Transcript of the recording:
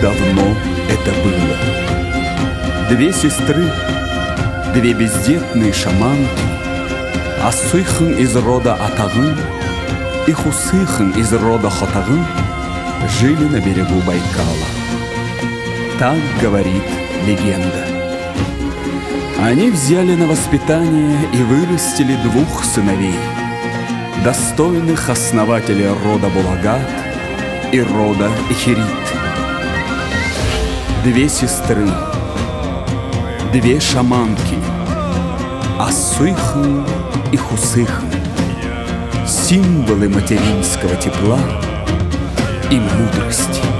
давным-давно это было. Две сестры, две бездетные шаманки, Асыйхын из рода Атагын и Хусыхын из рода Хотагын жили на берегу Байкала. Так говорит легенда. Они взяли на воспитание и вырастили двух сыновей, достойных основателей рода Булагат и рода Эхерит. Две сестры, две шаманки, Асыйхын и Хусыхын, символы материнского тепла и мудрости.